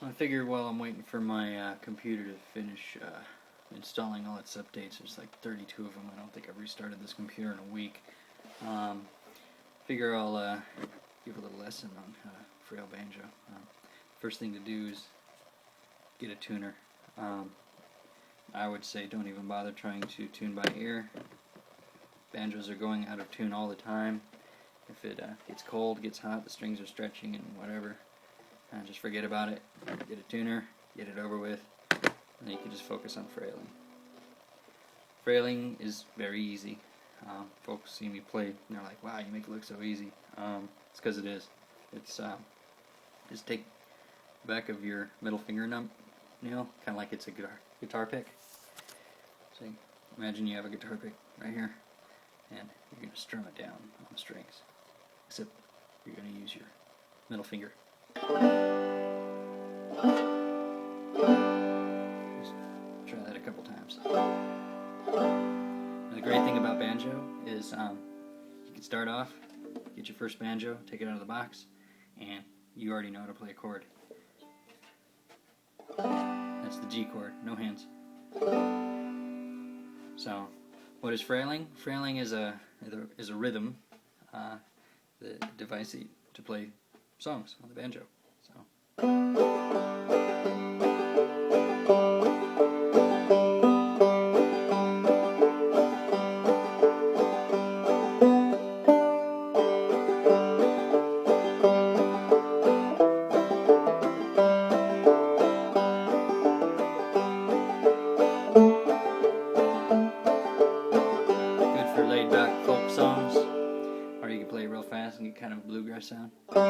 I figured while I'm waiting for my computer to finish installing all its updates, there's like 32 of them. I don't think I've restarted this computer in a week. Figure I'll give a little lesson on Frailing Banjo. First thing to do is get a tuner. I would say don't even bother trying to tune by ear. Banjos are going out of tune all the time. If it gets cold, gets hot, the strings are stretching and whatever, just forget about it. Get a tuner, get it over with, and then you can just focus on frailing. Frailing is very easy. Folks see me play and they're like, wow, you make it look so easy. It's because it is. It's just take the back of your middle fingernail, kind of like it's a guitar pick. So imagine you have a guitar pick right here, and you're going to strum it down on the strings. Except you're going to use your middle finger. Just try that a couple times. And the great thing about banjo is you can start off, get your first banjo, take it out of the box, and you already know how to play a chord. That's the G chord, no hands. So, what is frailing? Frailing is a rhythm, the device to play songs on the banjo. Good for laid back folk songs, or you can play real fast and get kind of a bluegrass sound. So,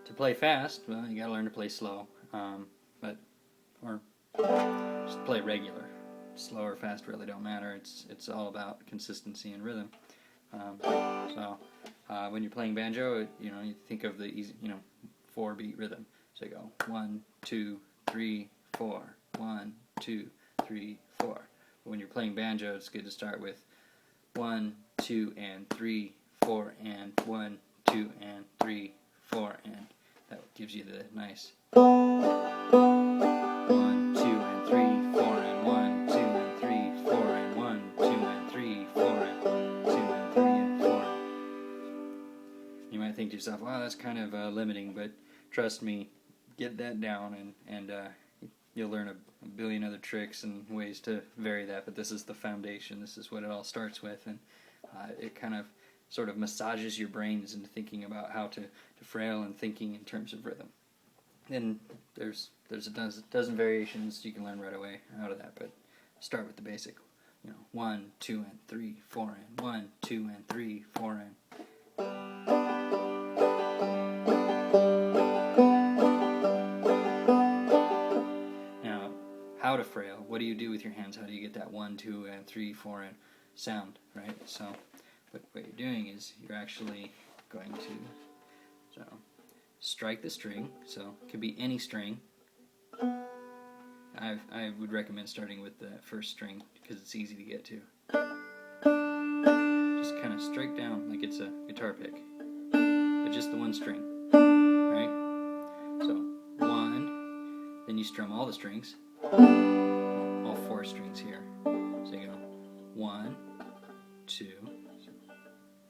to play fast, well, you gotta learn to play slow, or just play regular. Slow or fast really don't matter. It's all about consistency and rhythm. When you're playing banjo, you think of the easy, 4-beat rhythm. So you go 1, 2, 3, 4, 1, 2, 3, 4. But when you're playing banjo, it's good to start with 1, 2, and 3, 4, and 1, 2, and 3, 4, and that gives you the nice 1, 2, and 3, 4, and 1, 2, and 3, 4, and 1, 2, and 3, 4, and 2, and 3, and 4. You might think to yourself, wow, that's kind of limiting, but trust me, get that down and you'll learn a billion other tricks and ways to vary that, but this is the foundation. This is what it all starts with, and it kind of sort of massages your brains into thinking about how to frail and thinking in terms of rhythm. And there's a dozen variations you can learn right away out of that, but start with the basic. 1, 2, and 3, 4, and 1, 2, and 3, 4, and how to frail. What do you do with your hands? How do you get that 1, 2, and 3, 4, and sound, right? So what you're doing is you're actually going to strike the string. So it could be any string. I would recommend starting with the first string because it's easy to get to. Just kind of strike down like it's a guitar pick, but just the one string, right? So 1, then you strum all the strings. All 4 strings here. So you go 1, 2,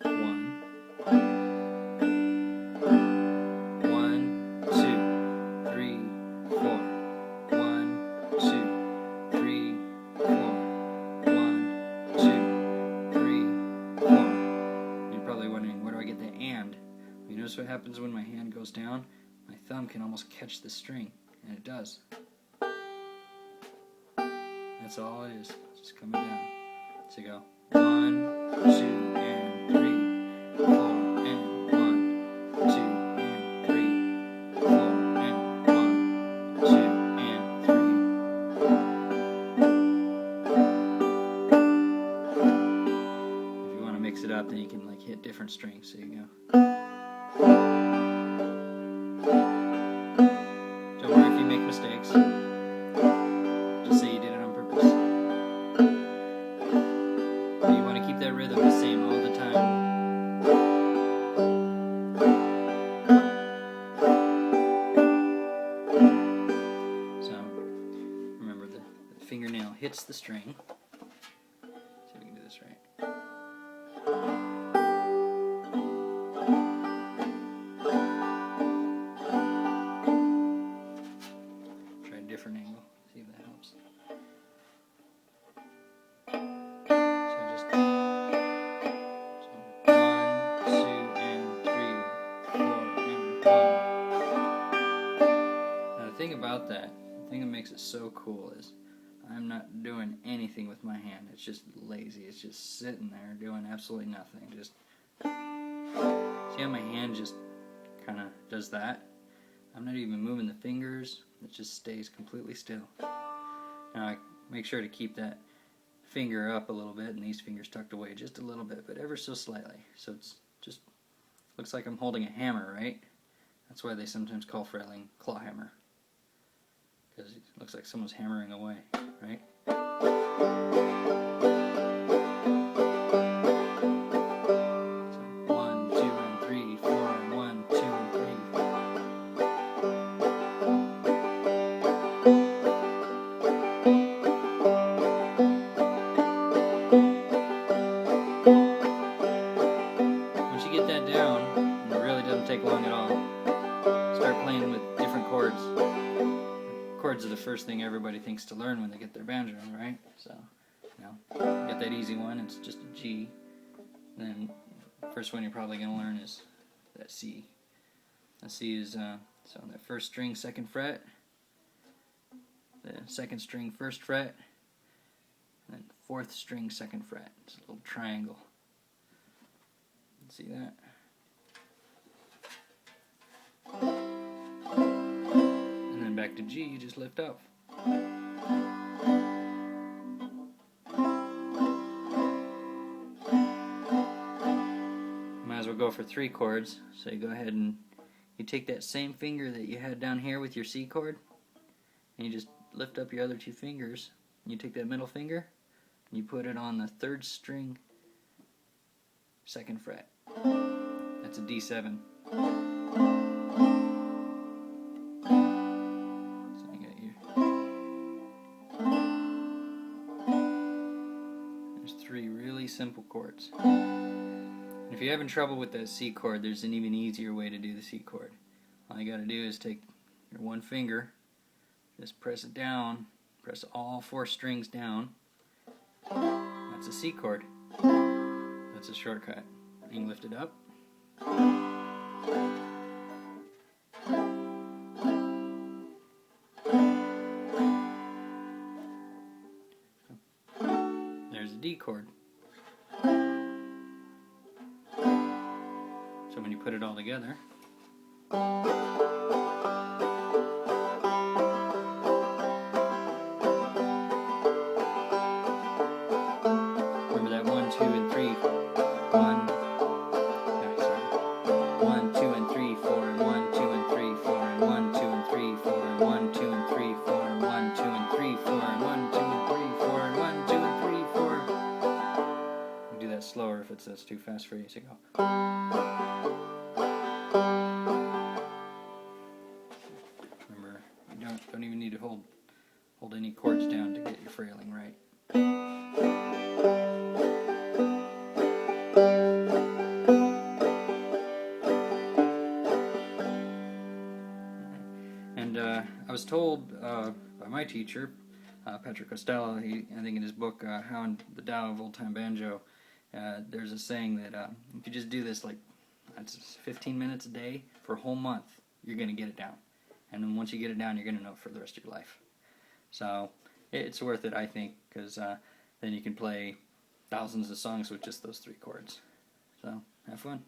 1, 1, 2, 3, 4, 1, 2, 3, 4, 1, 2, 3, 4. And you're probably wondering, where do I get the and? You notice what happens when my hand goes down? My thumb can almost catch the string, and it does. That's all it is. It's just coming down. So you go 1, 2, and 3, 4, and 1, 2, and 3, 4, and 1, 2, and 3. If you want to mix it up, then you can hit different strings. So you go. Don't worry if you make mistakes. Just say you did it on purpose. fingernail hits the string. See if we can do this right. Try a different angle, see if that helps. About that, the thing that makes it so cool is I'm not doing anything with my hand. It's just lazy. It's just sitting there doing absolutely nothing. Just see how my hand just kind of does that? I'm not even moving the fingers. It just stays completely still. Now I make sure to keep that finger up a little bit and these fingers tucked away just a little bit, but ever so slightly. So it's just looks like I'm holding a hammer, right? That's why they sometimes call frailing claw hammer. Because it looks like someone's hammering away, right? So 1, 2, and 3, 4, and 1, 2, and 3. Once you get that down, and it really doesn't take long at all, start playing with different chords. Chords are the first thing everybody thinks to learn when they get their banjo, right? So, you know, get that easy one, it's just a G. Then, the first one you're probably going to learn is that C. That C is, so on that first string, 2nd fret, the 2nd string, 1st fret, and then 4th string, 2nd fret. It's a little triangle. See that? Back to G, you just lift up. Might as well go for 3 chords. So you go ahead and you take that same finger that you had down here with your C chord, and you just lift up your other 2 fingers. You take that middle finger, and you put it on the 3rd string, 2nd fret. That's a D7. Simple chords. And if you're having trouble with that C chord, there's an even easier way to do the C chord. All you got to do is take your one finger, just press it down, press all 4 strings down. That's a C chord. That's a shortcut. You can lift it up. There's a D chord. So when you put it all together, remember that 1, 2, and 3, 1, 1, 2, and 3, 4, and 1, 2, and 3, 4, and 1, 2, and 3, 4, and 1, 2, and 3, 4, and 1, 2, and 3, 4, and 1, 2, and 3, 4, and 1, 2, and 3, 4. You can do that slower if that's too fast for you. So go. Remember, you don't even need to hold any chords down to get your frailing right. And I was told by my teacher, Patrick Costello, I think in his book, How in the Tao of Old Time Banjo, there's a saying that if you just do this like 15 minutes a day for a whole month, you're going to get it down. And then once you get it down, you're going to know it for the rest of your life. So it's worth it, I think, because then you can play thousands of songs with just those 3 chords. So have fun.